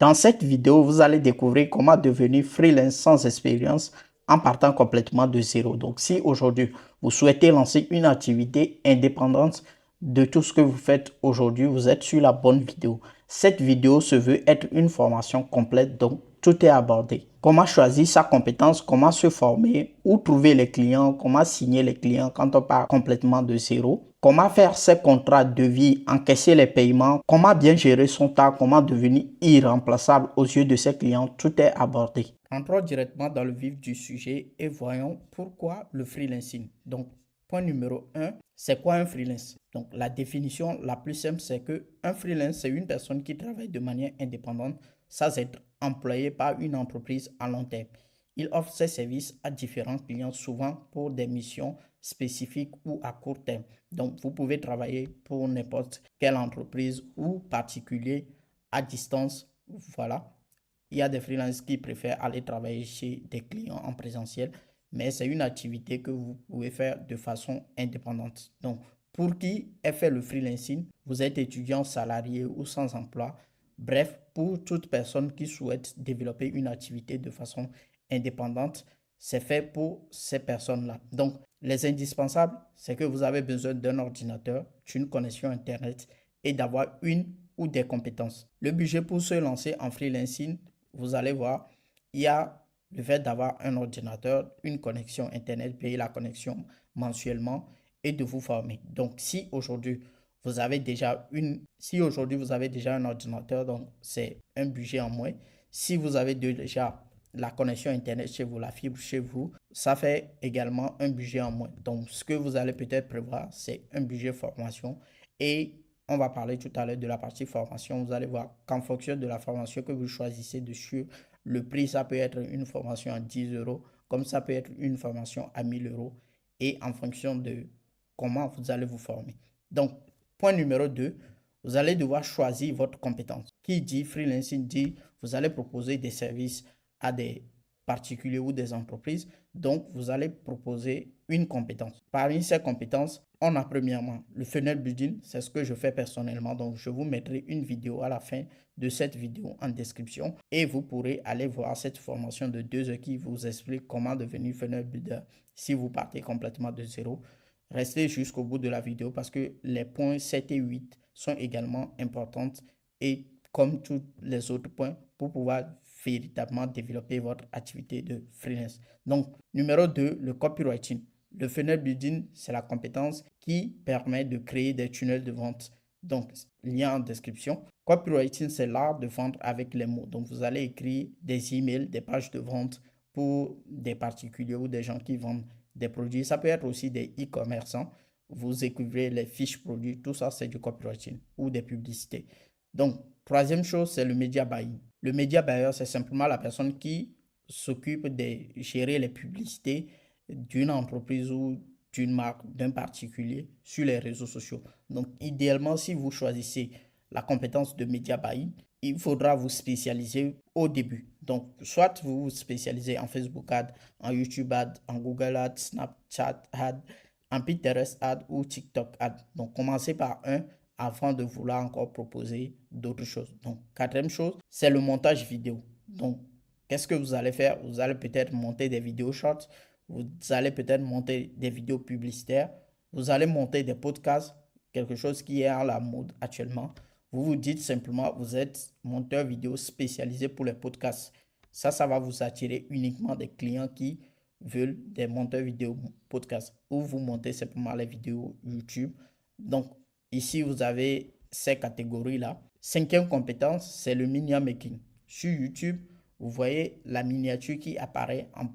Dans cette vidéo, vous allez découvrir comment devenir freelance sans expérience en partant complètement de zéro. Donc, si aujourd'hui, vous souhaitez lancer une activité indépendante de tout ce que vous faites aujourd'hui, vous êtes sur la bonne vidéo. Cette vidéo se veut être une formation complète, donc tout est abordé. Comment choisir sa compétence, comment se former, où trouver les clients, comment signer les clients quand on part complètement de zéro. Comment faire ses contrats de vie, encaisser les paiements, comment bien gérer son temps, comment devenir irremplaçable aux yeux de ses clients, tout est abordé. Entrons directement dans le vif du sujet et voyons pourquoi le freelancing. Donc, point numéro 1, c'est quoi un freelance? Donc, la définition la plus simple, c'est que un freelance, c'est une personne qui travaille de manière indépendante sans être employé par une entreprise à long terme. Il offre ses services à différents clients, souvent pour des missions spécifiques ou à court terme. Donc, vous pouvez travailler pour n'importe quelle entreprise ou particulier à distance. Voilà. Il y a des freelances qui préfèrent aller travailler chez des clients en présentiel, mais c'est une activité que vous pouvez faire de façon indépendante. Donc, pour qui est fait le freelancing, vous êtes étudiant, salarié ou sans emploi. Bref, pour toute personne qui souhaite développer une activité de façon indépendante, c'est fait pour ces personnes-là. Donc, les indispensables, c'est que vous avez besoin d'un ordinateur, d'une connexion Internet et d'avoir une ou des compétences. Le budget pour se lancer en freelancing, vous allez voir, il y a le fait d'avoir un ordinateur, une connexion Internet, payer la connexion mensuellement et de vous former. Donc, si aujourd'hui, vous avez déjà un ordinateur, donc c'est un budget en moins. Si vous avez déjà la connexion Internet chez vous, la fibre chez vous, ça fait également un budget en moins. Donc, ce que vous allez peut-être prévoir, c'est un budget formation. Et on va parler tout à l'heure de la partie formation. Vous allez voir qu'en fonction de la formation que vous choisissez dessus, le prix, ça peut être une formation à 10 euros, comme ça peut être une formation à 1000 euros. Et en fonction de comment vous allez vous former. Donc, point numéro 2, vous allez devoir choisir votre compétence. Qui dit freelancing dit vous allez proposer des services à des particuliers ou des entreprises. Donc, vous allez proposer une compétence. Parmi ces compétences, on a premièrement le funnel building. C'est ce que je fais personnellement. Donc, je vous mettrai une vidéo à la fin de cette vidéo en description et vous pourrez aller voir cette formation de 2 heures qui vous explique comment devenir funnel builder si vous partez complètement de zéro. Restez jusqu'au bout de la vidéo parce que les points 7 et 8 sont également importants et comme tous les autres points pour pouvoir véritablement développer votre activité de freelance. Donc, numéro 2, le copywriting. Le funnel building, c'est la compétence qui permet de créer des tunnels de vente. Donc, lien en description. Copywriting, c'est l'art de vendre avec les mots. Donc, vous allez écrire des emails, des pages de vente pour des particuliers ou des gens qui vendent des produits. Ça peut être aussi des e-commerçants. Vous écrivez les fiches produits. Tout ça, c'est du copywriting ou des publicités. Donc, troisième chose, c'est le media buying. Le media buyer, c'est simplement la personne qui s'occupe de gérer les publicités d'une entreprise ou d'une marque, d'un particulier sur les réseaux sociaux. Donc, idéalement, si vous choisissez la compétence de media buying, il faudra vous spécialiser au début. Donc, soit vous vous spécialisez en Facebook Ads, en YouTube Ads, en Google Ads, Snapchat Ads, en Pinterest Ads ou TikTok Ads. Donc, commencez par un avant de vouloir encore proposer d'autres choses. Donc, quatrième chose, c'est le montage vidéo. Donc, qu'est-ce que vous allez faire? Vous allez peut-être monter des vidéos shorts, vous allez peut-être monter des vidéos publicitaires, vous allez monter des podcasts, quelque chose qui est à la mode actuellement. Vous vous dites simplement, vous êtes monteur vidéo spécialisé pour les podcasts. Ça va vous attirer uniquement des clients qui veulent des monteurs vidéo podcasts ou vous montez simplement les vidéos YouTube. Donc, ici, vous avez ces catégories-là. Cinquième compétence, c'est le miniature making. Sur YouTube, vous voyez la miniature qui apparaît en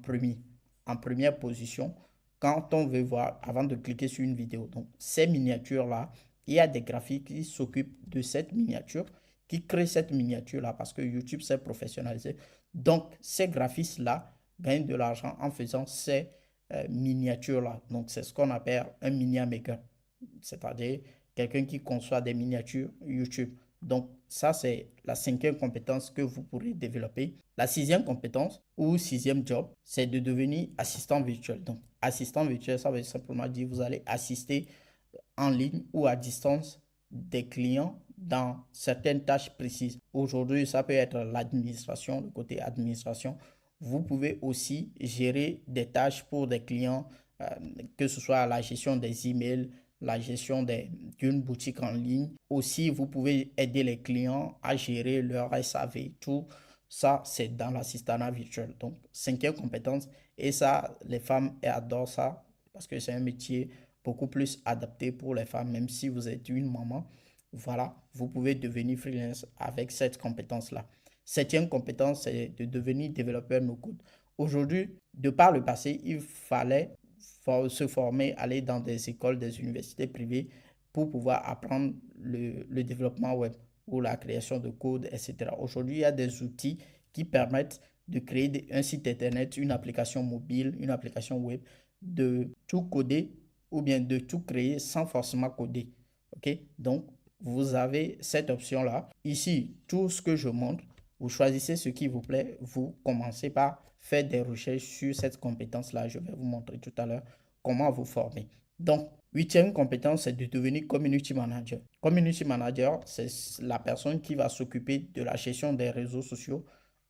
première position quand on veut voir avant de cliquer sur une vidéo. Donc, ces miniatures-là, il y a des graphiques qui s'occupent de cette miniature, qui créent cette miniature-là parce que YouTube s'est professionnalisé. Donc, ces graphistes-là gagnent de l'argent en faisant ces miniatures-là. Donc, c'est ce qu'on appelle un miniature maker, c'est-à-dire quelqu'un qui conçoit des miniatures YouTube. Donc, ça, c'est la cinquième compétence que vous pourrez développer. La sixième compétence ou sixième job, c'est de devenir assistant virtuel. Donc, assistant virtuel, ça veut simplement dire que vous allez assister en ligne ou à distance des clients dans certaines tâches précises aujourd'hui, ça peut être l'administration, le côté administration. Vous pouvez aussi gérer des tâches pour des clients, que ce soit la gestion des emails, la gestion d'une boutique en ligne. Aussi, vous pouvez aider les clients à gérer leur SAV. Tout ça, c'est dans l'assistanat virtuel. Donc, cinquième compétence. Et ça, les femmes adorent ça parce que c'est un métier beaucoup plus adapté pour les femmes, même si vous êtes une maman. Voilà, vous pouvez devenir freelance avec cette compétence-là. Septième compétence, c'est de devenir développeur no-code. Aujourd'hui, de par le passé, il fallait se former, aller dans des écoles, des universités privées pour pouvoir apprendre le développement web ou la création de code, etc. Aujourd'hui, il y a des outils qui permettent de créer un site internet, une application mobile, une application web, de tout coder ou bien de tout créer sans forcément coder. OK? Donc, vous avez cette option-là. Ici, tout ce que je montre, vous choisissez ce qui vous plaît. Vous commencez par faire des recherches sur cette compétence-là. Je vais vous montrer tout à l'heure comment vous former. Donc, huitième compétence, c'est de devenir community manager. Community manager, c'est la personne qui va s'occuper de la gestion des réseaux sociaux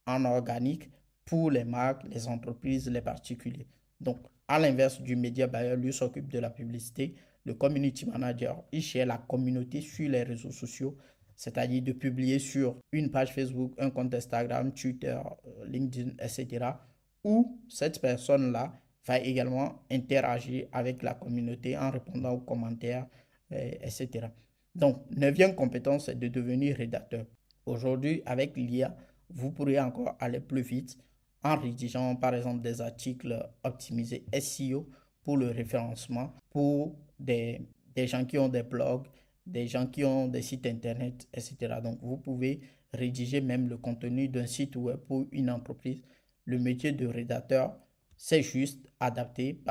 en organique pour les marques, les entreprises, les particuliers. Donc, à l'inverse du média buyer, lui s'occupe de la publicité. Le community manager, il gère la communauté sur les réseaux sociaux, c'est-à-dire de publier sur une page Facebook, un compte Instagram, Twitter, LinkedIn, etc. Où cette personne-là va également interagir avec la communauté en répondant aux commentaires, etc. Donc, neuvième compétence, c'est de devenir rédacteur. Aujourd'hui, avec l'IA, vous pourrez encore aller plus vite en rédigeant par exemple des articles optimisés SEO pour le référencement, pour des gens qui ont des blogs, des gens qui ont des sites internet, etc. Donc, vous pouvez rédiger même le contenu d'un site web pour une entreprise. Le métier de rédacteur, c'est juste adapté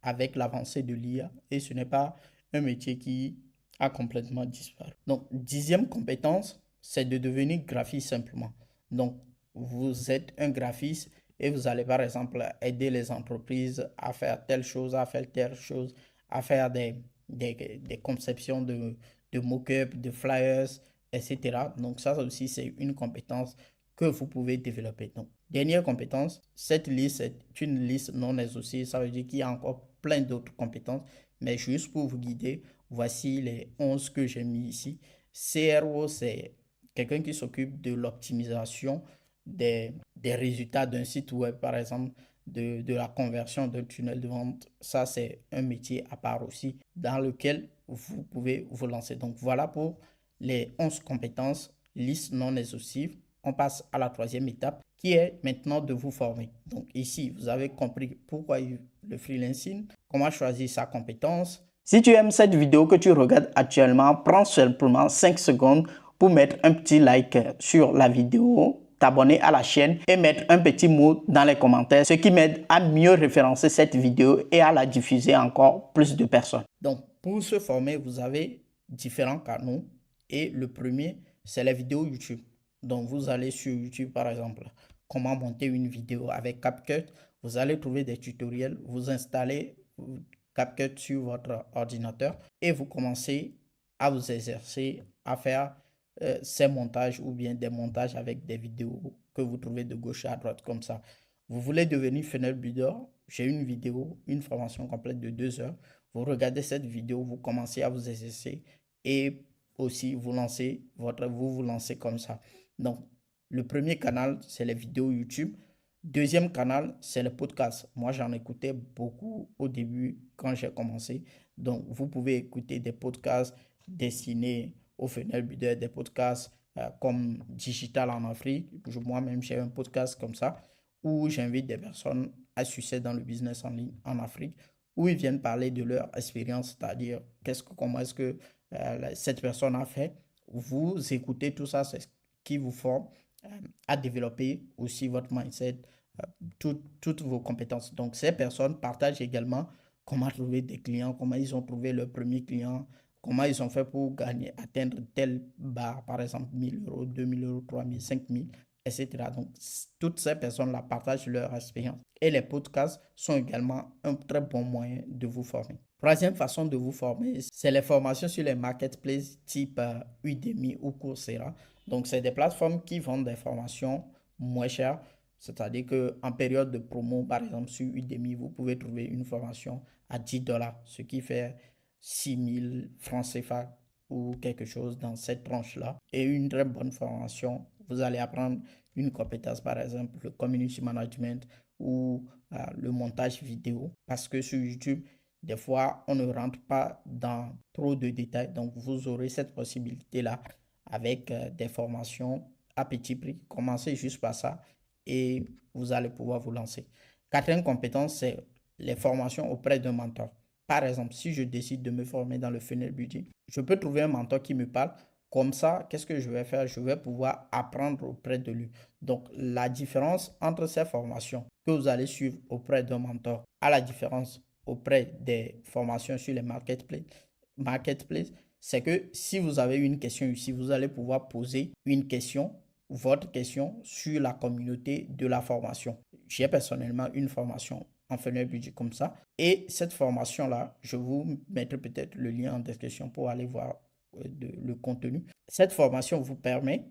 avec l'avancée de l'IA et ce n'est pas un métier qui a complètement disparu. Donc, dixième compétence, c'est de devenir graphiste simplement. Donc, vous êtes un graphiste et vous allez par exemple aider les entreprises à faire telle chose, à faire telle chose, à faire des conceptions de mock-up, de flyers, etc. Donc, ça aussi, c'est une compétence que vous pouvez développer. Donc, dernière compétence, cette liste est une liste non exhaustive. Ça veut dire qu'il y a encore plein d'autres compétences, mais juste pour vous guider, voici les 11 que j'ai mis ici. CRO, c'est quelqu'un qui s'occupe de l'optimisation des résultats d'un site web, par exemple, de la conversion d'un tunnel de vente. Ça, c'est un métier à part aussi dans lequel vous pouvez vous lancer. Donc, voilà pour les 11 compétences, liste non exhaustive. On passe à la troisième étape qui est maintenant de vous former. Donc, ici, vous avez compris pourquoi le freelancing, comment choisir sa compétence. Si tu aimes cette vidéo que tu regardes actuellement, prends simplement 5 secondes pour mettre un petit like sur la vidéo, t'abonner à la chaîne et mettre un petit mot dans les commentaires, ce qui m'aide à mieux référencer cette vidéo et à la diffuser à encore plus de personnes. Donc, pour se former, vous avez différents canaux et le premier, c'est les vidéos YouTube. Donc, vous allez sur YouTube, par exemple, comment monter une vidéo avec CapCut. Vous allez trouver des tutoriels, vous installez CapCut sur votre ordinateur et vous commencez à vous exercer à faire ces montages ou bien des montages avec des vidéos que vous trouvez de gauche à droite comme ça. Vous voulez devenir funnel builder? J'ai une vidéo, une formation complète de 2 heures. Vous regardez cette vidéo, vous commencez à vous exercer et aussi vous vous lancez comme ça. Donc, le premier canal, c'est les vidéos YouTube. Deuxième canal, c'est le podcast. Moi, j'en écoutais beaucoup au début quand j'ai commencé. Donc, vous pouvez écouter des podcasts destinés aux funnel builders, des podcasts comme Digital en Afrique. Moi-même, j'ai un podcast comme ça où j'invite des personnes à succès dans le business en ligne en Afrique, où ils viennent parler de leur expérience, c'est-à-dire comment est-ce que cette personne a fait. Vous écoutez tout ça, c'est ce qui vous forme à développer aussi votre mindset, toutes vos compétences. Donc, ces personnes partagent également comment trouver des clients, comment ils ont trouvé leur premier client, comment ils ont fait pour gagner, atteindre telle barre, par exemple 1000 euros, 2000 euros, 3000, 5000, etc. Donc, toutes ces personnes-là partagent leur expérience. Et les podcasts sont également un très bon moyen de vous former. Troisième façon de vous former, c'est les formations sur les marketplaces type Udemy ou Coursera. Donc, c'est des plateformes qui vendent des formations moins chères. C'est-à-dire qu'en période de promo, par exemple, sur Udemy, vous pouvez trouver une formation à 10 dollars, ce qui fait 6 000 francs CFA ou quelque chose dans cette tranche-là. Et une très bonne formation, vous allez apprendre une compétence, par exemple, le community management ou le montage vidéo. Parce que sur YouTube, des fois, on ne rentre pas dans trop de détails. Donc, vous aurez cette possibilité-là avec des formations à petit prix. Commencez juste par ça et vous allez pouvoir vous lancer. Quatrième compétence, c'est les formations auprès d'un mentor. Par exemple, si je décide de me former dans le funnel building, je peux trouver un mentor qui me parle. Comme ça, qu'est-ce que je vais faire? Je vais pouvoir apprendre auprès de lui. Donc, la différence entre ces formations que vous allez suivre auprès d'un mentor à la différence auprès des formations sur les marketplaces, c'est que si vous avez une question ici, vous allez pouvoir poser une question, votre question sur la communauté de la formation. J'ai personnellement une formation en funnel budget comme ça. Et cette formation-là, je vous mettrai peut-être le lien en description pour aller voir le contenu. Cette formation vous permet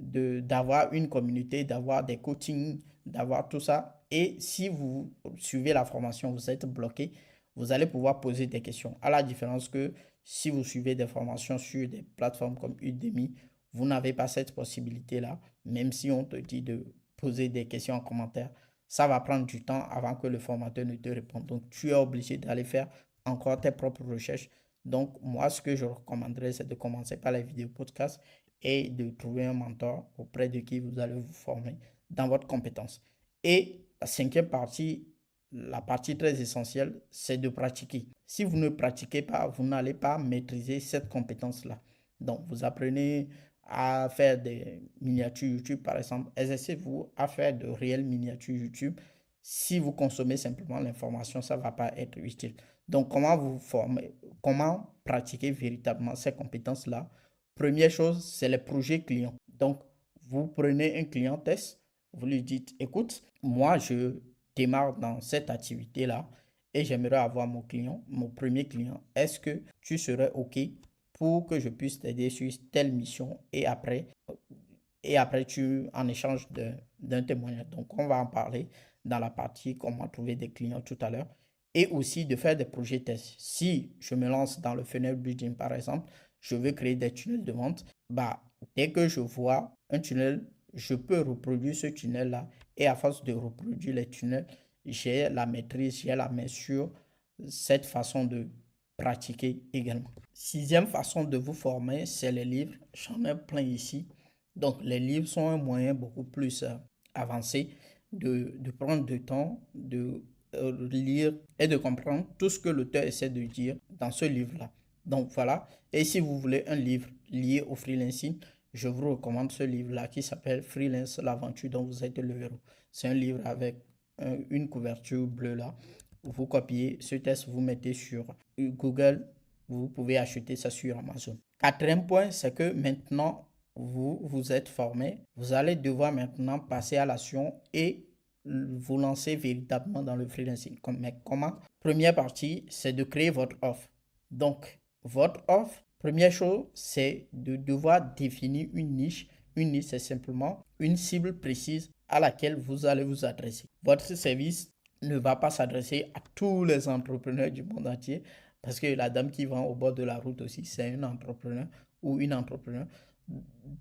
d'avoir une communauté, d'avoir des coachings, d'avoir tout ça. Et si vous suivez la formation, vous êtes bloqué, vous allez pouvoir poser des questions. À la différence que si vous suivez des formations sur des plateformes comme Udemy, vous n'avez pas cette possibilité-là. Même si on te dit de poser des questions en commentaire, ça va prendre du temps avant que le formateur ne te réponde. Donc, tu es obligé d'aller faire encore tes propres recherches. Donc, moi, ce que je recommanderais, c'est de commencer par les vidéos podcast et de trouver un mentor auprès de qui vous allez vous former dans votre compétence. Et la cinquième partie, la partie très essentielle, c'est de pratiquer. Si vous ne pratiquez pas, vous n'allez pas maîtriser cette compétence-là. Donc, vous apprenez à faire des miniatures YouTube, par exemple. Exercez-vous à faire de réelles miniatures YouTube. Si vous consommez simplement l'information, ça ne va pas être utile. Donc, comment vous former, comment pratiquer véritablement ces compétences-là? Première chose, c'est les projets clients. Donc, vous prenez un client test, vous lui dites, écoute, moi, je démarre dans cette activité-là et j'aimerais avoir mon premier client. Est-ce que tu serais OK pour que je puisse t'aider sur telle mission et après tu en échange d'un témoignage. Donc, on va en parler dans la partie comment trouver des clients tout à l'heure et aussi de faire des projets tests. Si je me lance dans le funnel building, par exemple, je veux créer des tunnels de vente, bah, dès que je vois un tunnel, je peux reproduire ce tunnel-là et à force de reproduire les tunnels, j'ai la maîtrise, j'ai la main sur cette façon de pratiquer également. Sixième façon de vous former, c'est les livres. J'en ai plein ici. Donc, les livres sont un moyen beaucoup plus avancé de prendre du temps, de lire et de comprendre tout ce que l'auteur essaie de dire dans ce livre-là. Donc, voilà. Et si vous voulez un livre lié au freelancing, je vous recommande ce livre-là qui s'appelle Freelance, l'aventure dont vous êtes le héros. C'est un livre avec une couverture bleue là. Vous copiez ce texte, vous mettez sur Google, vous pouvez acheter ça sur Amazon. Quatrième point, c'est que maintenant, vous êtes formé, vous allez devoir maintenant passer à l'action et vous lancer véritablement dans le freelancing. Mais comment? Première partie, c'est de créer votre offre. Donc, votre offre, première chose, c'est de devoir définir une niche. Une niche, c'est simplement une cible précise à laquelle vous allez vous adresser. Votre service ne va pas s'adresser à tous les entrepreneurs du monde entier parce que la dame qui vend au bord de la route aussi, c'est un entrepreneur ou une entrepreneur.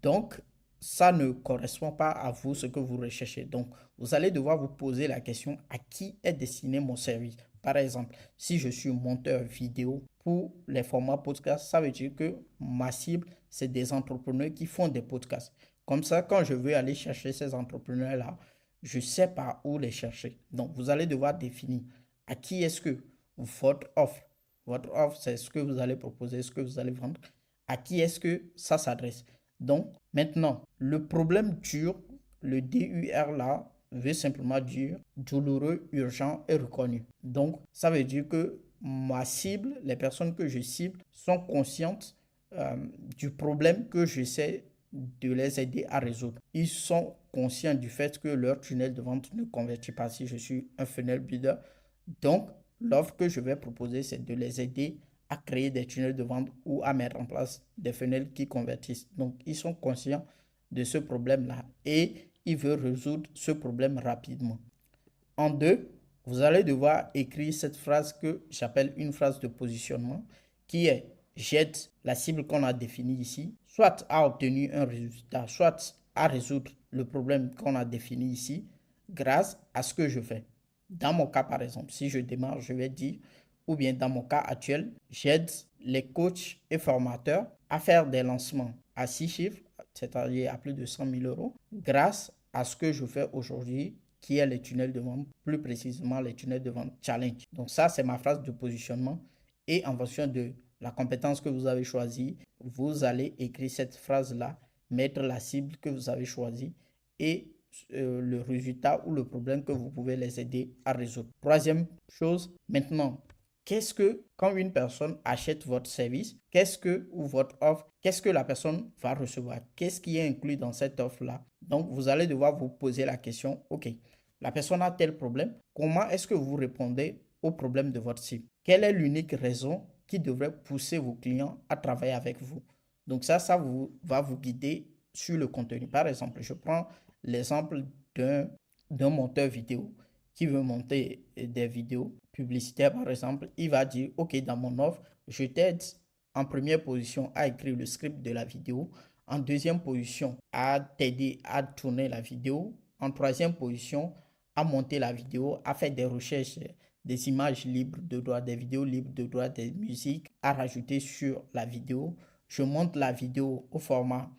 Donc, ça ne correspond pas à vous, ce que vous recherchez. Donc, vous allez devoir vous poser la question à qui est destiné mon service. Par exemple, si je suis monteur vidéo pour les formats podcast, ça veut dire que ma cible, c'est des entrepreneurs qui font des podcasts. Comme ça, quand je veux aller chercher ces entrepreneurs-là, je sais par où les chercher. Donc, vous allez devoir définir à qui est-ce que votre offre, c'est ce que vous allez proposer, ce que vous allez vendre, à qui est-ce que ça s'adresse. Donc, maintenant, le problème dur, le DUR là, veut simplement dire douloureux, urgent et reconnu. Donc, ça veut dire que ma cible, les personnes que je cible, sont conscientes du problème que j'essaie de les aider à résoudre. Ils sont conscients du fait que leur tunnel de vente ne convertit pas si je suis un funnel builder. Donc, l'offre que je vais proposer, c'est de les aider à créer des tunnels de vente ou à mettre en place des funnels qui convertissent. Donc, ils sont conscients de ce problème-là et il veut résoudre ce problème rapidement. En deux, vous allez devoir écrire cette phrase que j'appelle une phrase de positionnement qui est j'aide la cible qu'on a définie ici, soit à obtenir un résultat, soit à résoudre le problème qu'on a défini ici grâce à ce que je fais. Dans mon cas, par exemple, si je démarre, je vais dire, ou bien dans mon cas actuel, j'aide les coachs et formateurs à faire des lancements à 6 chiffres, c'est-à-dire à plus de 100 000 euros, grâce à ce que je fais aujourd'hui, qui est les tunnels de vente, plus précisément les tunnels de vente challenge. Donc ça, c'est ma phrase de positionnement. Et en fonction de la compétence que vous avez choisie, vous allez écrire cette phrase-là, mettre la cible que vous avez choisie et le résultat ou le problème que vous pouvez les aider à résoudre. Troisième chose, maintenant, quand une personne achète votre service, ou votre offre, qu'est-ce que la personne va recevoir? Qu'est-ce qui est inclus dans cette offre-là? Donc, vous allez devoir vous poser la question, OK, la personne a tel problème, comment est-ce que vous répondez au problème de votre cible? Quelle est l'unique raison qui devrait pousser vos clients à travailler avec vous? Donc ça va vous guider sur le contenu. Par exemple, je prends l'exemple d'un monteur vidéo qui veut monter des vidéos publicitaires, par exemple. Il va dire, OK, dans mon offre, je t'aide en première position à écrire le script de la vidéo, en deuxième position à t'aider à tourner la vidéo, en troisième position à monter la vidéo, à faire des recherches, des images libres de droit, des vidéos libres de droit, des musiques à rajouter sur la vidéo. Je monte la vidéo au format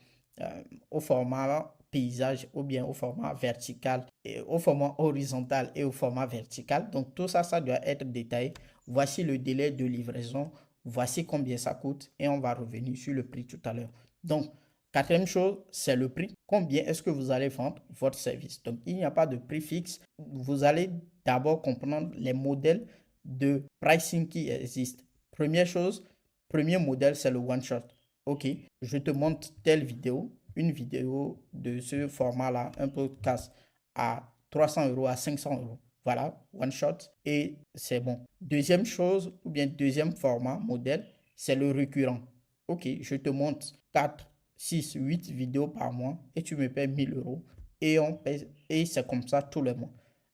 paysage ou bien au format vertical, et au format horizontal et au format vertical. Donc tout ça, ça doit être détaillé. Voici le délai de livraison. Voici combien ça coûte et on va revenir sur le prix tout à l'heure. Donc, quatrième chose, c'est le prix. Combien est-ce que vous allez vendre votre service? Donc, il n'y a pas de prix fixe. Vous allez d'abord comprendre les modèles de pricing qui existent. Première chose, premier modèle, c'est le one-shot. OK, je te montre telle vidéo, une vidéo de ce format-là, un podcast à 300 euros, à 500 euros. Voilà, one shot et c'est bon. Deuxième chose, ou bien deuxième format, modèle, c'est le récurrent. OK, je te montre 4, 6, 8 vidéos par mois et tu me paies 1000 euros et c'est comme ça tous les mois.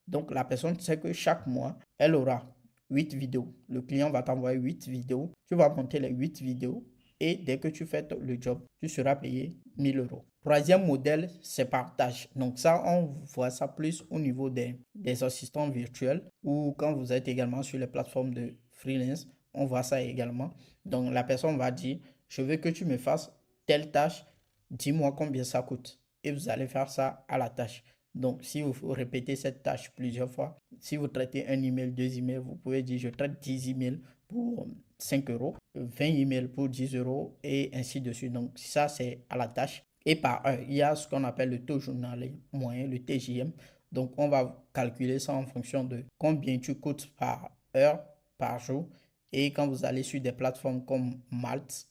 Donc la personne sait que chaque mois, elle aura 8 vidéos. Le client va t'envoyer 8 vidéos. Tu vas monter les 8 vidéos et dès que tu fais le job, tu seras payé 1000 euros. Troisième modèle, c'est partage. Donc ça, on voit ça plus au niveau des assistants virtuels ou quand vous êtes également sur les plateformes de freelance, on voit ça également. Donc la personne va dire, je veux que tu me fasses telle tâche, dis-moi combien ça coûte. Et vous allez faire ça à la tâche. Donc, si vous répétez cette tâche plusieurs fois, si vous traitez un email, 2 emails, vous pouvez dire je traite 10 emails pour 5 euros, 20 emails pour 10 euros et ainsi de suite. Donc, ça, c'est à la tâche. Et par heure, il y a ce qu'on appelle le taux journalier moyen, le TJM. Donc, on va calculer ça en fonction de combien tu coûtes par heure, par jour. Et quand vous allez sur des plateformes comme Malte,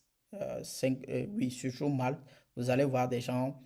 sur Malte, vous allez voir des gens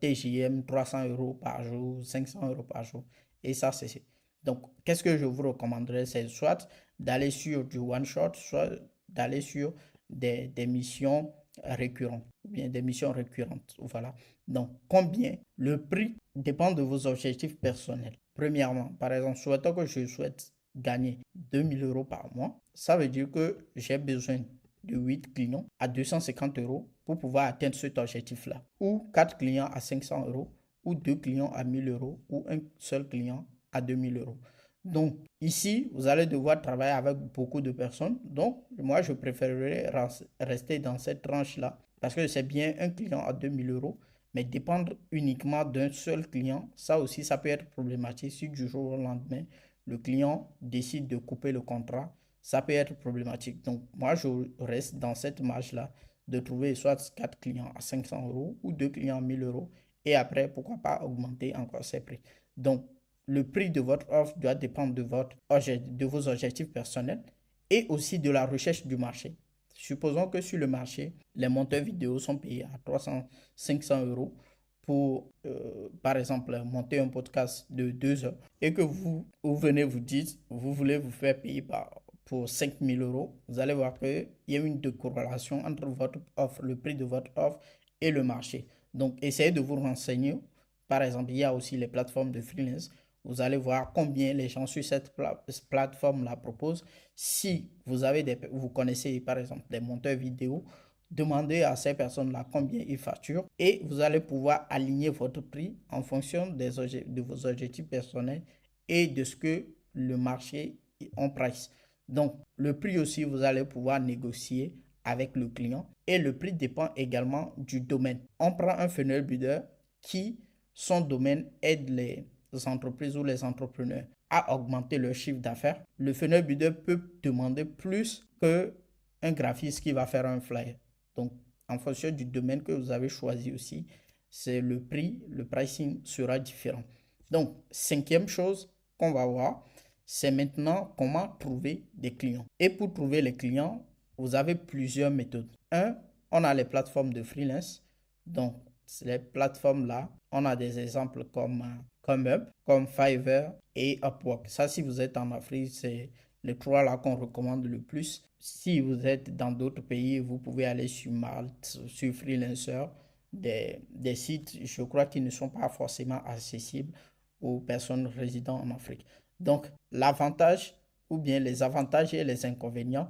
TJM 300 euros par jour, 500 euros par jour. Et ça, c'est... Donc, qu'est-ce que je vous recommanderais? C'est soit d'aller sur du one-shot, soit d'aller sur des missions récurrentes, ou bien des missions récurrentes. Voilà. Donc, combien? Le prix dépend de vos objectifs personnels. Premièrement, par exemple, souhaitons que je souhaite gagner 2000 euros par mois. Ça veut dire que j'ai besoin de 8 clients à 250 euros pour pouvoir atteindre cet objectif-là. Ou 4 clients à 500 euros, ou 2 clients à 1000 euros, ou un seul client à 2000 euros. Donc, ici, vous allez devoir travailler avec beaucoup de personnes. Donc, moi, je préférerais rester dans cette tranche-là parce que c'est bien un client à 2000 euros. Mais dépendre uniquement d'un seul client, ça aussi, ça peut être problématique si du jour au lendemain, le client décide de couper le contrat. Ça peut être problématique. Donc, moi, je reste dans cette marge-là de trouver soit 4 clients à 500 euros ou 2 clients à 1000 euros. Et après, pourquoi pas augmenter encore ces prix. Donc, le prix de votre offre doit dépendre de vos objectifs personnels et aussi de la recherche du marché. Supposons que sur le marché, les monteurs vidéo sont payés à 300, 500 euros pour, par exemple, monter un podcast de 2 heures et que vous venez vous dites, vous voulez vous faire payer pour 5000 euros, vous allez voir qu'il y a une décorrélation entre votre offre, le prix de votre offre et le marché. Donc, essayez de vous renseigner. Par exemple, il y a aussi les plateformes de freelance. Vous allez voir combien les gens sur cette plateforme-là proposent. Si vous avez vous connaissez par exemple des monteurs vidéo, demandez à ces personnes-là combien ils facturent et vous allez pouvoir aligner votre prix en fonction de vos objectifs personnels et de ce que le marché en price. Donc, le prix aussi, vous allez pouvoir négocier avec le client et le prix dépend également du domaine. On prend un funnel builder qui, son domaine, aide les entreprises ou les entrepreneurs à augmenter leur chiffre d'affaires. Le funnel builder peut demander plus qu'un graphiste qui va faire un flyer. Donc, en fonction du domaine que vous avez choisi aussi, c'est le prix, le pricing sera différent. Donc, cinquième chose qu'on va voir, c'est maintenant comment trouver des clients. Et pour trouver les clients, vous avez plusieurs méthodes. Un, on a les plateformes de freelance. Donc, les plateformes-là, on a des exemples comme Up, comme Fiverr et Upwork. Ça, si vous êtes en Afrique, c'est les trois là qu'on recommande le plus. Si vous êtes dans d'autres pays, vous pouvez aller sur Malte, sur Freelancer, des sites, je crois qu'ils ne sont pas forcément accessibles aux personnes résidant en Afrique. Donc, l'avantage ou bien les avantages et les inconvénients.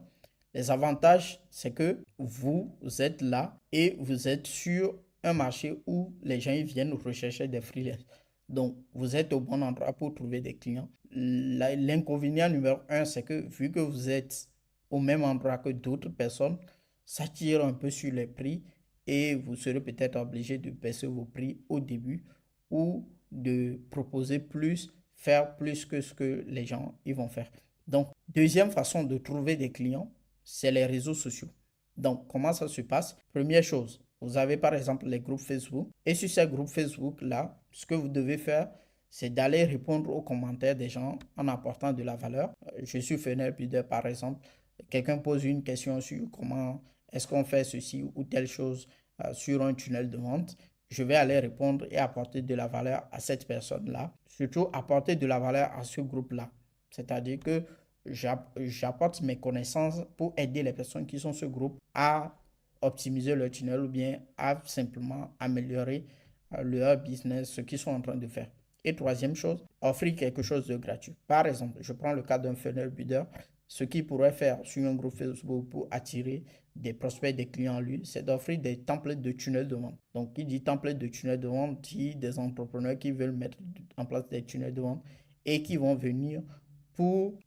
Les avantages, c'est que vous êtes là et vous êtes sur un marché où les gens viennent rechercher des freelances. Donc, vous êtes au bon endroit pour trouver des clients. L'inconvénient numéro un, c'est que vu que vous êtes au même endroit que d'autres personnes, ça tire un peu sur les prix et vous serez peut-être obligé de baisser vos prix au début ou de proposer plus, faire plus que ce que les gens ils vont faire. Donc, deuxième façon de trouver des clients, c'est les réseaux sociaux. Donc, comment ça se passe? Première chose, vous avez par exemple les groupes Facebook. Et sur ces groupes Facebook-là, ce que vous devez faire, c'est d'aller répondre aux commentaires des gens en apportant de la valeur. Je suis Funnel Builder par exemple. Quelqu'un pose une question sur comment est-ce qu'on fait ceci ou telle chose sur un tunnel de vente. Je vais aller répondre et apporter de la valeur à cette personne-là. Surtout apporter de la valeur à ce groupe-là. C'est-à-dire que j'apporte mes connaissances pour aider les personnes qui sont ce groupe à optimiser leur tunnel ou bien à simplement améliorer leur business, ce qu'ils sont en train de faire. Et troisième chose, offrir quelque chose de gratuit. Par exemple, je prends le cas d'un funnel builder. Ce qu'il pourrait faire sur un groupe Facebook pour attirer des prospects, des clients à lui, c'est d'offrir des templates de tunnels de vente. Donc, qui dit template de tunnel de vente, dit des entrepreneurs qui veulent mettre en place des tunnels de vente et qui vont venir pour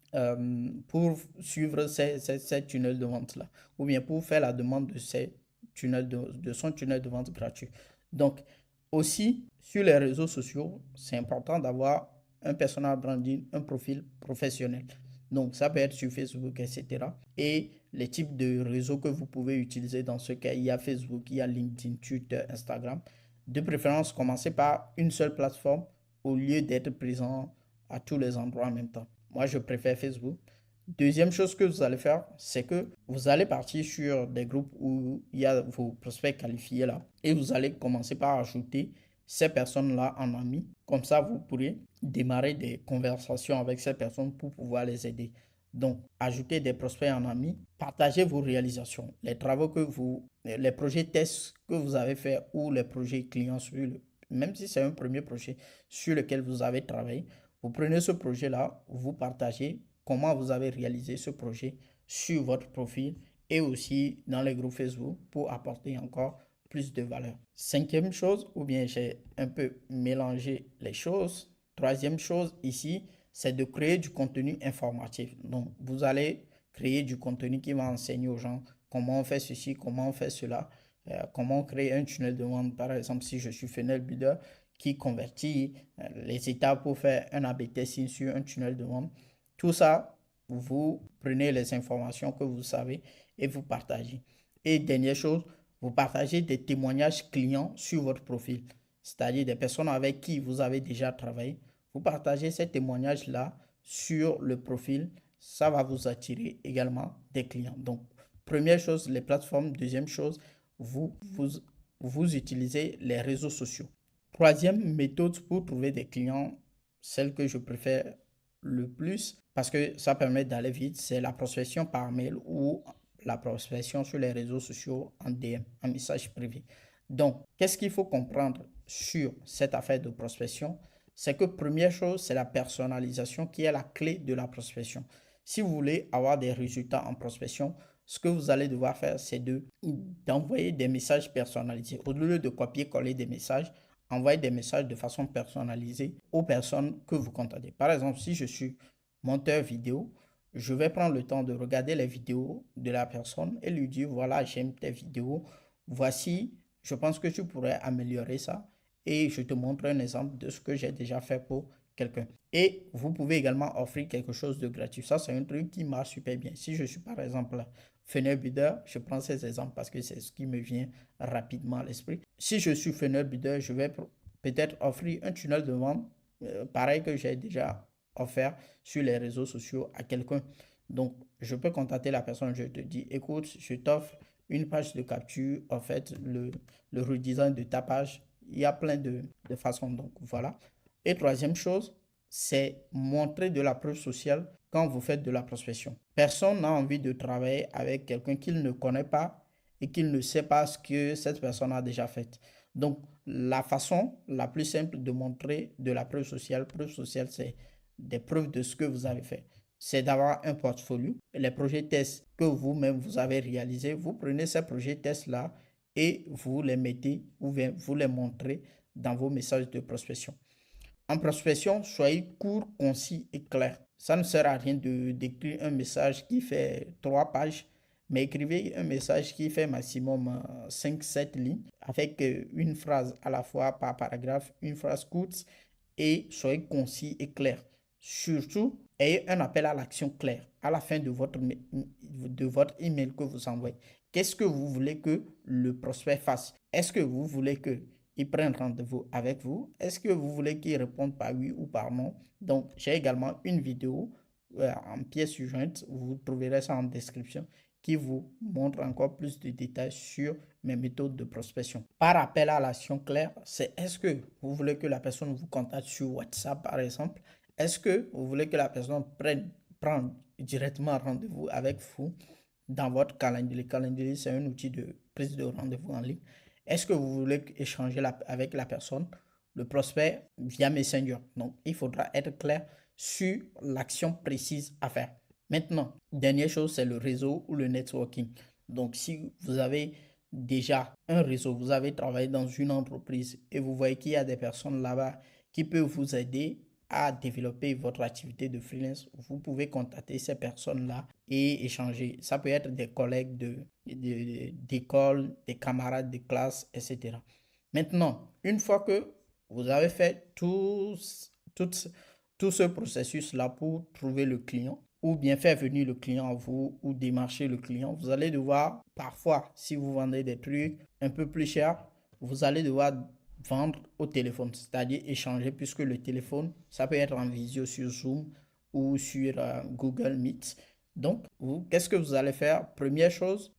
suivre ces tunnels de vente-là, ou bien pour faire la demande de, de son tunnel de vente gratuit. Donc, aussi, sur les réseaux sociaux, c'est important d'avoir un personal branding, un profil professionnel. Donc, ça peut être sur Facebook, etc. Et les types de réseaux que vous pouvez utiliser dans ce cas, il y a Facebook, il y a LinkedIn, Twitter, Instagram. De préférence, commencez par une seule plateforme au lieu d'être présent à tous les endroits en même temps. Moi, je préfère Facebook. Deuxième chose que vous allez faire, c'est que vous allez partir sur des groupes où il y a vos prospects qualifiés là et vous allez commencer par ajouter ces personnes-là en amis. Comme ça, vous pourrez démarrer des conversations avec ces personnes pour pouvoir les aider. Donc, ajoutez des prospects en amis, partagez vos réalisations, les travaux les projets tests que vous avez fait ou les projets clients même si c'est un premier projet sur lequel vous avez travaillé, vous prenez ce projet-là, vous partagez comment vous avez réalisé ce projet sur votre profil et aussi dans les groupes Facebook pour apporter encore plus de valeur. Cinquième chose, ou bien j'ai un peu mélangé les choses. Troisième chose ici, c'est de créer du contenu informatif. Donc, vous allez créer du contenu qui va enseigner aux gens comment on fait ceci, comment on fait cela, comment créer un tunnel de vente. Par exemple, si je suis funnel builder qui convertit les étapes pour faire un A/B testing sur un tunnel de vente. Tout ça, vous prenez les informations que vous savez et vous partagez. Et dernière chose, vous partagez des témoignages clients sur votre profil, c'est-à-dire des personnes avec qui vous avez déjà travaillé. Vous partagez ces témoignages-là sur le profil. Ça va vous attirer également des clients. Donc, première chose, les plateformes. Deuxième chose, vous utilisez les réseaux sociaux. Troisième méthode pour trouver des clients, celle que je préfère le plus parce que ça permet d'aller vite, c'est la prospection par mail ou la prospection sur les réseaux sociaux en DM, en message privé. Donc, qu'est-ce qu'il faut comprendre sur cette affaire de prospection? C'est que première chose, c'est la personnalisation qui est la clé de la prospection. Si vous voulez avoir des résultats en prospection, ce que vous allez devoir faire, c'est d'envoyer des messages personnalisés. Au lieu de copier-coller des messages, envoyez des messages de façon personnalisée aux personnes que vous contactez. Par exemple, si je suis monteur vidéo, je vais prendre le temps de regarder les vidéos de la personne et lui dire, voilà, j'aime tes vidéos, voici, je pense que tu pourrais améliorer ça et je te montre un exemple de ce que j'ai déjà fait pour quelqu'un. Et vous pouvez également offrir quelque chose de gratuit. Ça, c'est un truc qui marche super bien. Si je suis par exemple funnel builder, je prends ces exemples parce que c'est ce qui me vient rapidement à l'esprit. Si je suis funnel builder, je vais peut-être offrir un tunnel de vente pareil que j'ai déjà offert sur les réseaux sociaux à quelqu'un. Donc, je peux contacter la personne, je te dis, écoute, je t'offre une page de capture, en fait, le redesign de ta page. Il y a plein de façons, donc voilà. Et troisième chose, c'est montrer de la preuve sociale quand vous faites de la prospection. Personne n'a envie de travailler avec quelqu'un qu'il ne connaît pas et qu'il ne sait pas ce que cette personne a déjà fait. Donc, la façon la plus simple de montrer de la preuve sociale, c'est des preuves de ce que vous avez fait. C'est d'avoir un portfolio. Les projets tests que vous-même vous avez réalisés, vous prenez ces projets tests-là et vous les mettez ou vous les montrez dans vos messages de prospection. En prospection, soyez court, concis et clair. Ça ne sert à rien d'écrire un message qui fait 3 pages, mais écrivez un message qui fait maximum 5-7 lignes avec une phrase à la fois par paragraphe, une phrase courte et soyez concis et clair. Surtout, ayez un appel à l'action clair à la fin de votre email que vous envoyez. Qu'est-ce que vous voulez que le prospect fasse? Est-ce que vous voulez qu'il prenne rendez-vous avec vous? Est-ce que vous voulez qu'il réponde par oui ou par non? Donc, j'ai également une vidéo en pièce jointe, vous trouverez ça en description, qui vous montre encore plus de détails sur mes méthodes de prospection. Par appel à l'action claire, c'est est-ce que vous voulez que la personne vous contacte sur WhatsApp, par exemple? Est-ce que vous voulez que la personne prenne directement rendez-vous avec vous dans votre calendrier? Le calendrier, c'est un outil de prise de rendez-vous en ligne. Est-ce que vous voulez échanger avec la personne, le prospect, via Messenger? Donc, il faudra être clair sur l'action précise à faire. Maintenant, dernière chose, c'est le réseau ou le networking. Donc, si vous avez déjà un réseau, vous avez travaillé dans une entreprise et vous voyez qu'il y a des personnes là-bas qui peuvent vous aider à développer votre activité de freelance, vous pouvez contacter ces personnes-là et échanger. Ça peut être des collègues d'école, des camarades de classe, etc. Maintenant, une fois que vous avez fait tout ce processus-là pour trouver le client, ou bien faire venir le client à vous, ou démarcher le client, vous allez devoir, parfois, si vous vendez des trucs un peu plus chers, vous allez devoir vendre au téléphone, c'est-à-dire échanger, puisque le téléphone, ça peut être en visio sur Zoom ou sur Google Meet. Donc, qu'est-ce que vous allez faire? Première chose,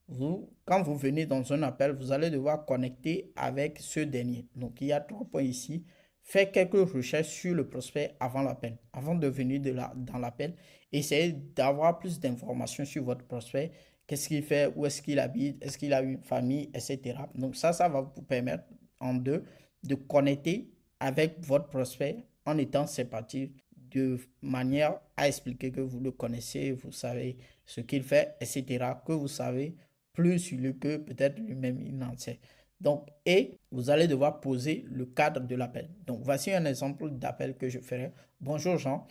quand vous venez dans un appel, vous allez devoir connecter avec ce dernier. Donc, il y a 3 points ici. Faites quelques recherches sur le prospect avant l'appel. Avant de venir dans l'appel, essayez d'avoir plus d'informations sur votre prospect. Qu'est-ce qu'il fait? Où est-ce qu'il habite? Est-ce qu'il a une famille? Etc. Donc, ça va vous permettre, en deux, de connecter avec votre prospect en étant sympathique de manière à expliquer que vous le connaissez, vous savez ce qu'il fait, etc. Que vous savez plus sur lui que peut-être lui-même il n'en sait. Donc, et vous allez devoir poser le cadre de l'appel. Donc, voici un exemple d'appel que je ferai. Bonjour Jean,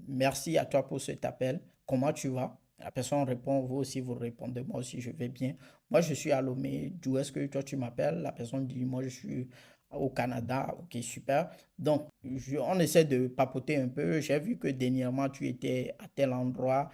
merci à toi pour cet appel. Comment tu vas? La personne répond, vous aussi vous répondez, moi aussi je vais bien. Moi je suis à Lomé, d'où est-ce que toi tu m'appelles? La personne dit, moi je suis au Canada, ok super. Donc on essaie de papoter un peu. J'ai vu que dernièrement tu étais à tel endroit.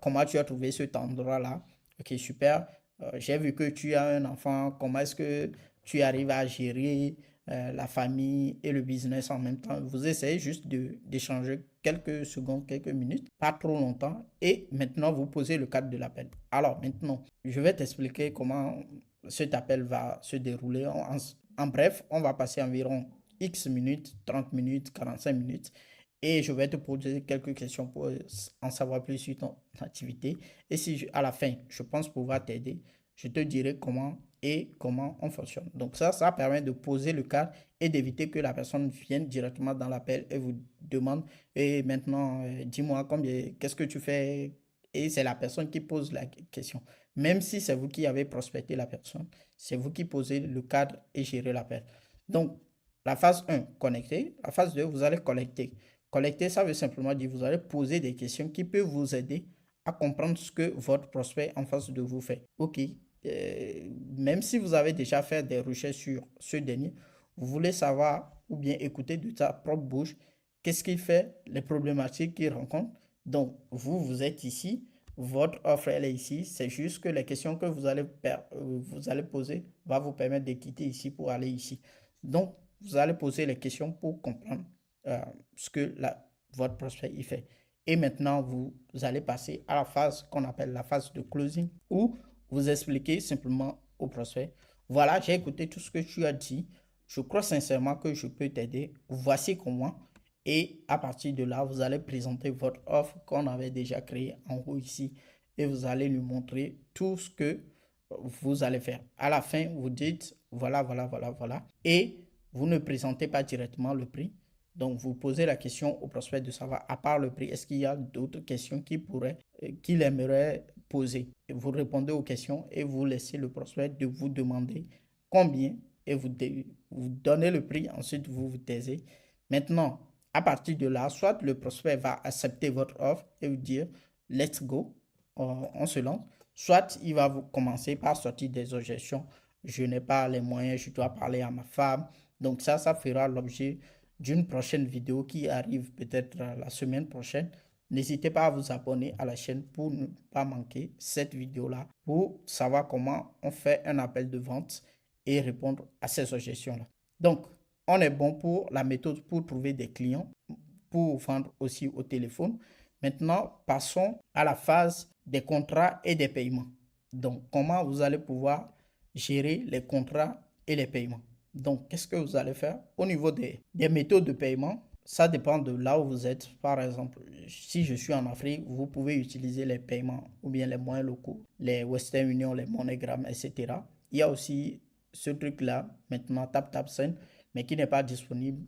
Comment tu as trouvé cet endroit-là? Ok super. J'ai vu que tu as un enfant. Comment est-ce que tu arrives à gérer la famille et le business en même temps? Vous essayez juste d'échanger quelques secondes, quelques minutes, pas trop longtemps. Et maintenant, vous posez le cadre de l'appel. Alors maintenant, je vais t'expliquer comment cet appel va se dérouler. En bref, on va passer environ X minutes, 30 minutes, 45 minutes. Et je vais te poser quelques questions pour en savoir plus sur ton activité. Et si à la fin, je pense pouvoir t'aider, je te dirai comment et comment on fonctionne. Donc ça permet de poser le cadre et d'éviter que la personne vienne directement dans l'appel et vous demande, et maintenant, dis-moi qu'est-ce que tu fais? Et c'est la personne qui pose la question. Même si c'est vous qui avez prospecté la personne, c'est vous qui posez le cadre et gérez l'appel. Donc, la phase 1, connecter. La phase 2, vous allez collecter. Collecter, ça veut simplement dire vous allez poser des questions qui peuvent vous aider à comprendre ce que votre prospect en face de vous fait. OK. Même si vous avez déjà fait des recherches sur ce dernier, vous voulez savoir ou bien écouter de sa propre bouche qu'est-ce qu'il fait, les problématiques qu'il rencontre. Donc, vous êtes ici, votre offre, elle est ici. C'est juste que les questions que vous allez poser va vous permettre de quitter ici pour aller ici. Donc, vous allez poser les questions pour comprendre ce que votre prospect y fait. Et maintenant, vous allez passer à la phase qu'on appelle la phase de closing où vous expliquez simplement au prospect, voilà, j'ai écouté tout ce que tu as dit. Je crois sincèrement que je peux t'aider. Voici comment. Et à partir de là, vous allez présenter votre offre qu'on avait déjà créée en haut ici. Et vous allez lui montrer tout ce que vous allez faire. À la fin, vous dites, voilà, voilà, voilà, voilà. Et vous ne présentez pas directement le prix. Donc, vous posez la question au prospect de savoir, à part le prix, est-ce qu'il y a d'autres questions qu'il aimerait poser? Et vous répondez aux questions et vous laissez le prospect de vous demander combien et vous donnez le prix. Ensuite, vous vous taisez. Maintenant, à partir de là, soit le prospect va accepter votre offre et vous dire, let's go, on se lance. Soit il va vous commencer par sortir des objections. Je n'ai pas les moyens, je dois parler à ma femme. Donc ça fera l'objet d'une prochaine vidéo qui arrive peut-être la semaine prochaine. N'hésitez pas à vous abonner à la chaîne pour ne pas manquer cette vidéo-là, pour savoir comment on fait un appel de vente et répondre à ces suggestions-là. Donc, on est bon pour la méthode pour trouver des clients, pour vendre aussi au téléphone. Maintenant, passons à la phase des contrats et des paiements. Donc, comment vous allez pouvoir gérer les contrats et les paiements. Donc, qu'est-ce que vous allez faire? Au niveau des méthodes de paiement, ça dépend de là où vous êtes. Par exemple, si je suis en Afrique, vous pouvez utiliser les paiements ou bien les moyens locaux, les Western Union, les MoneyGram, etc. Il y a aussi ce truc-là, maintenant TapTapSend, mais qui n'est pas disponible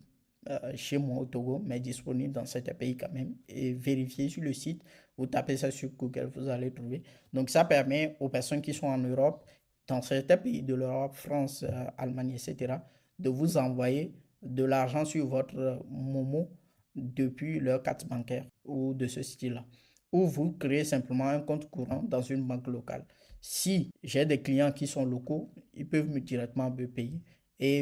chez moi au Togo, mais disponible dans certains pays quand même. Et vérifiez sur le site, vous tapez ça sur Google, vous allez trouver. Donc, ça permet aux personnes qui sont en Europe, dans certains pays de l'Europe, France, Allemagne, etc., de vous envoyer de l'argent sur votre Momo depuis leur carte bancaire ou de ce style-là. Ou vous créez simplement un compte courant dans une banque locale. Si j'ai des clients qui sont locaux, ils peuvent directement me payer. Et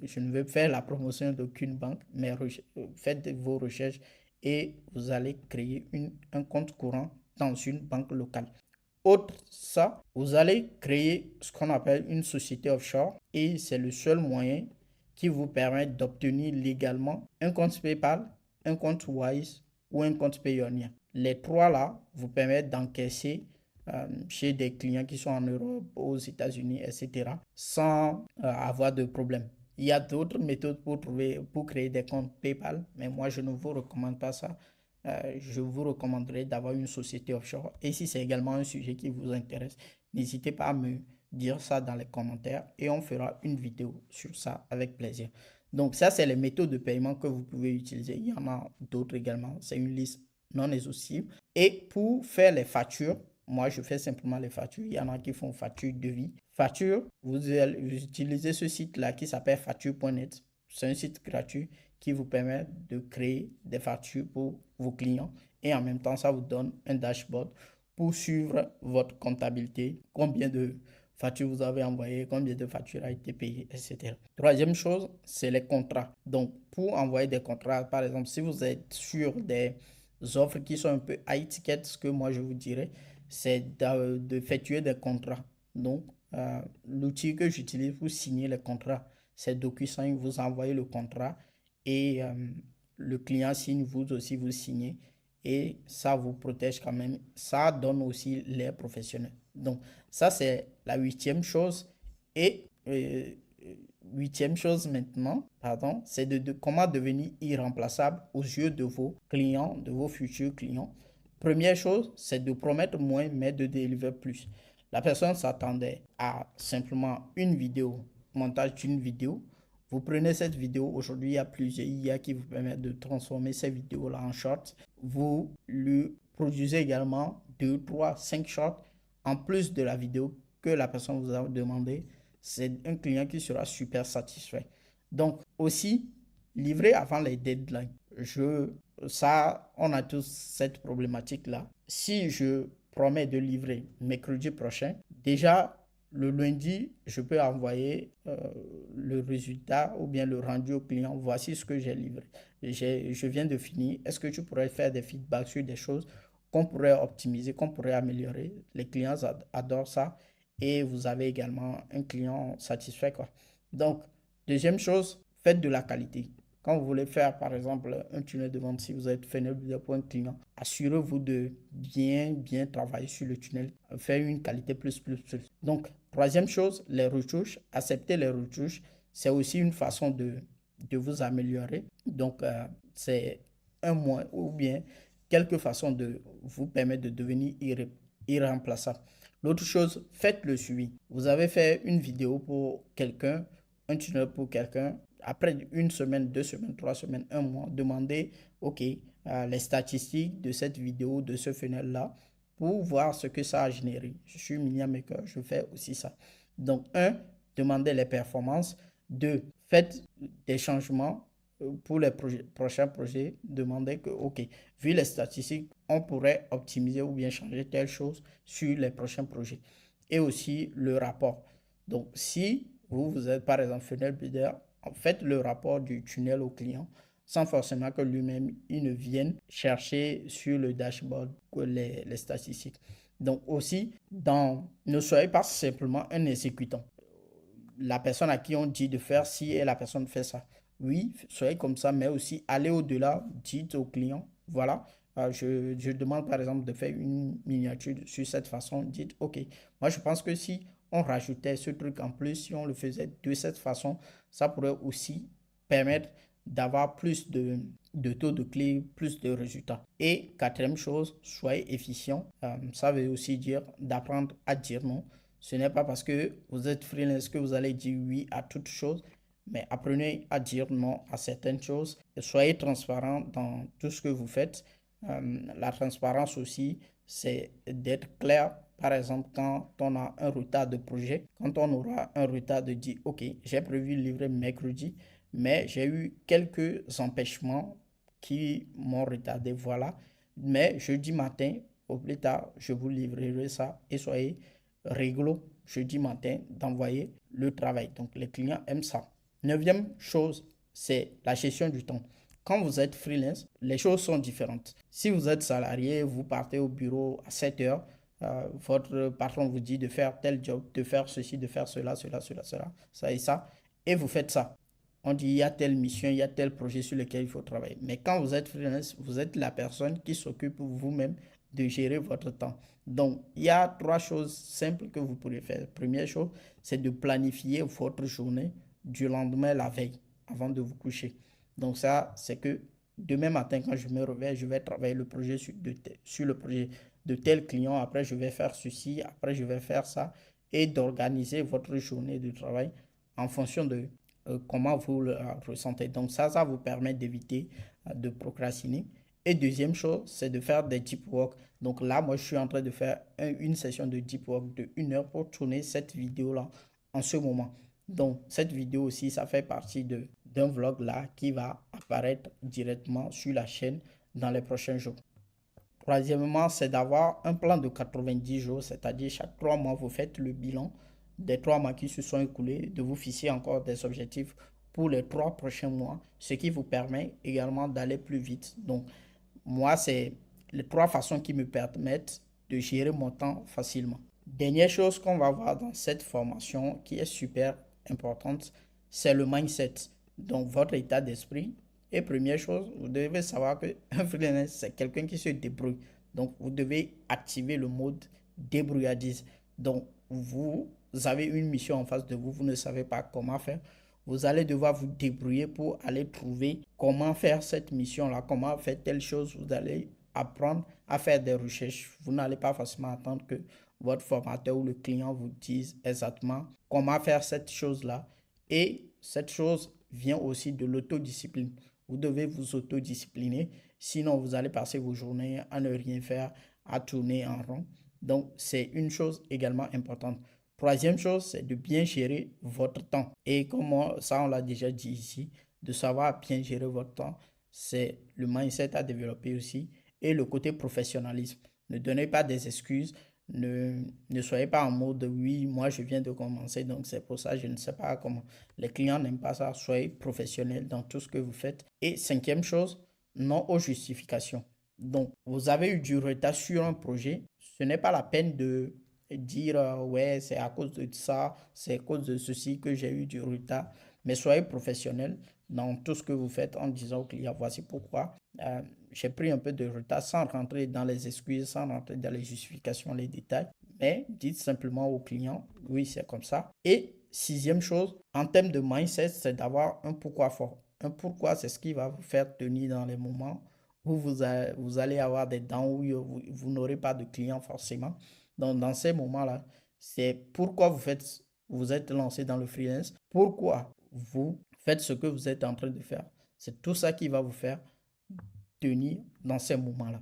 je ne veux faire la promotion d'aucune banque, mais faites vos recherches et vous allez créer un compte courant dans une banque locale. Autre ça, vous allez créer ce qu'on appelle une société offshore et c'est le seul moyen qui vous permet d'obtenir légalement un compte PayPal, un compte Wise ou un compte Payoneer. Les trois là vous permettent d'encaisser chez des clients qui sont en Europe, aux États-Unis, etc. sans avoir de problème. Il y a d'autres méthodes pour créer des comptes PayPal, mais moi je ne vous recommande pas ça. Je vous recommanderais d'avoir une société offshore. Et si c'est également un sujet qui vous intéresse, n'hésitez pas à me dire ça dans les commentaires et on fera une vidéo sur ça avec plaisir. Donc ça, c'est les méthodes de paiement que vous pouvez utiliser. Il y en a d'autres également. C'est une liste non exhaustive. Et pour faire les factures, moi, je fais simplement les factures. Il y en a qui font facture de vie. Facture, vous utilisez ce site-là qui s'appelle facture.net. C'est un site gratuit qui vous permet de créer des factures pour vos clients et en même temps, ça vous donne un dashboard pour suivre votre comptabilité, combien de factures vous avez envoyées, combien de factures a été payées, etc. Troisième chose, c'est les contrats. Donc, pour envoyer des contrats, par exemple, si vous êtes sur des offres qui sont un peu high ticket, ce que moi je vous dirais, c'est d'effectuer des contrats. Donc, l'outil que j'utilise pour signer les contrats, c'est DocuSign. Vous envoyez le contrat et le client signe, vous aussi vous signez et ça vous protège quand même. Ça donne aussi l'air professionnel. Donc, ça c'est la huitième chose. Et huitième chose maintenant, pardon, c'est de comment devenir irremplaçable aux yeux de vos clients, de vos futurs clients. Première chose, c'est de promettre moins, mais de délivrer plus. La personne s'attendait à simplement une vidéo, montage d'une vidéo. Vous prenez cette vidéo, aujourd'hui il y a plusieurs IA qui vous permettent de transformer ces vidéos-là en shorts. Vous lui produisez également 2, 3, 5 shorts en plus de la vidéo que la personne vous a demandé. C'est un client qui sera super satisfait. Donc aussi, livrer avant les deadlines. Ça, on a tous cette problématique-là. Si je promets de livrer mercredi prochain, déjà le lundi, je peux envoyer le résultat ou bien le rendu au client. Voici ce que j'ai livré. Je viens de finir. Est-ce que tu pourrais faire des feedbacks sur des choses qu'on pourrait optimiser, qu'on pourrait améliorer? Les clients adorent ça et vous avez également un client satisfait, quoi. Donc, deuxième chose, faites de la qualité. Quand vous voulez faire, par exemple, un tunnel de vente, si vous êtes funnel builder pour un client, assurez-vous de bien travailler sur le tunnel, faire une qualité plus. Donc, troisième chose, les retouches. Accepter les retouches, c'est aussi une façon de vous améliorer. Donc, c'est un moyen ou bien quelques façons de vous permettre de devenir irremplaçable. L'autre chose, faites le suivi. Vous avez fait une vidéo pour quelqu'un, un tunnel pour quelqu'un. Après une semaine, 2 semaines, 3 semaines, un mois, demandez, OK, les statistiques de cette vidéo, de ce funnel-là, pour voir ce que ça a généré. Je suis media maker, je fais aussi ça. Donc, demandez les performances. 2, faites des changements pour les prochains projets. Demandez que, OK, vu les statistiques, on pourrait optimiser ou bien changer telle chose sur les prochains projets. Et aussi le rapport. Donc, si vous êtes par exemple funnel builder, faites le rapport du tunnel au client sans forcément que lui-même, il ne vienne chercher sur le dashboard les statistiques. Donc aussi, ne soyez pas simplement un exécutant. La personne à qui on dit de faire ci et la personne fait ça. Oui, soyez comme ça, mais aussi allez au-delà, dites au client, voilà, je demande par exemple de faire une miniature sur cette façon, dites, OK, moi je pense que si on rajoutait ce truc en plus, si on le faisait de cette façon, ça pourrait aussi permettre d'avoir plus de taux de clé, plus de résultats. Et quatrième chose, soyez efficient. Ça veut aussi dire d'apprendre à dire non. Ce n'est pas parce que vous êtes freelance que vous allez dire oui à toutes choses, mais apprenez à dire non à certaines choses. Et soyez transparent dans tout ce que vous faites. La transparence aussi, c'est d'être clair. Par exemple, quand on a un retard de projet, quand on aura un retard de dire, OK, j'ai prévu de livrer mercredi, mais j'ai eu quelques empêchements qui m'ont retardé, voilà. Mais jeudi matin, au plus tard, je vous livrerai ça et soyez réglo jeudi matin d'envoyer le travail. Donc, les clients aiment ça. Neuvième chose, c'est la gestion du temps. Quand vous êtes freelance, les choses sont différentes. Si vous êtes salarié, vous partez au bureau à 7 heures, votre patron vous dit de faire tel job, de faire ceci, de faire cela, ça et ça, et vous faites ça. On dit il y a telle mission, il y a tel projet sur lequel il faut travailler. Mais quand vous êtes freelance, vous êtes la personne qui s'occupe vous-même de gérer votre temps. Donc, il y a 3 choses simples que vous pourrez faire. Première chose, c'est de planifier votre journée du lendemain, la veille, avant de vous coucher. Donc ça, c'est que demain matin, quand je me réveille, je vais travailler le projet sur le projet de tel client. Après, je vais faire ceci. Après, je vais faire ça. Et d'organiser votre journée de travail en fonction de comment vous le ressentez. Donc ça vous permet d'éviter de procrastiner. Et deuxième chose, c'est de faire des deep work. Donc là, moi, je suis en train de faire une session de deep work de 1 heure pour tourner cette vidéo-là en ce moment. Donc, cette vidéo aussi, ça fait partie d'un vlog là qui va apparaître directement sur la chaîne dans les prochains jours. Troisièmement, c'est d'avoir un plan de 90 jours, c'est-à-dire chaque 3 mois, vous faites le bilan des 3 mois qui se sont écoulés, de vous fixer encore des objectifs pour les 3 prochains mois, ce qui vous permet également d'aller plus vite. Donc, moi, c'est les 3 façons qui me permettent de gérer mon temps facilement. Dernière chose qu'on va voir dans cette formation qui est super importante, c'est le mindset. Donc, votre état d'esprit. Et première chose, vous devez savoir qu'un freelance, c'est quelqu'un qui se débrouille. Donc, vous devez activer le mode débrouillardise. Donc, vous avez une mission en face de vous, vous ne savez pas comment faire. Vous allez devoir vous débrouiller pour aller trouver comment faire cette mission-là, comment faire telle chose. Vous allez apprendre à faire des recherches. Vous n'allez pas forcément attendre que votre formateur ou le client vous dise exactement comment faire cette chose-là. Et cette chose vient aussi de l'autodiscipline. Vous devez vous autodiscipliner, sinon vous allez passer vos journées à ne rien faire, à tourner en rond. Donc, c'est une chose également importante. Troisième chose, c'est de bien gérer votre temps. Et comme ça, on l'a déjà dit ici, de savoir bien gérer votre temps, c'est le mindset à développer aussi et le côté professionnalisme. Ne donnez pas des excuses, ne soyez pas en mode oui, moi je viens de commencer, donc c'est pour ça, je ne sais pas comment. Les clients n'aiment pas ça, soyez professionnel dans tout ce que vous faites. Et cinquième chose, non aux justifications. Donc, vous avez eu du retard sur un projet, ce n'est pas la peine de dire ouais, c'est à cause de ça, c'est à cause de ceci que j'ai eu du retard. Mais soyez professionnel dans tout ce que vous faites en disant au client, voici pourquoi j'ai pris un peu de retard sans rentrer dans les excuses, sans rentrer dans les justifications, les détails. Mais dites simplement au client, oui, c'est comme ça. Et sixième chose, en termes de mindset, c'est d'avoir un pourquoi fort. Un pourquoi, c'est ce qui va vous faire tenir dans les moments où vous allez avoir des dents, où vous n'aurez pas de clients forcément. Donc, dans ces moments-là, c'est pourquoi vous êtes lancé dans le freelance, pourquoi vous faites ce que vous êtes en train de faire. C'est tout ça qui va vous faire tenir dans ces moments-là.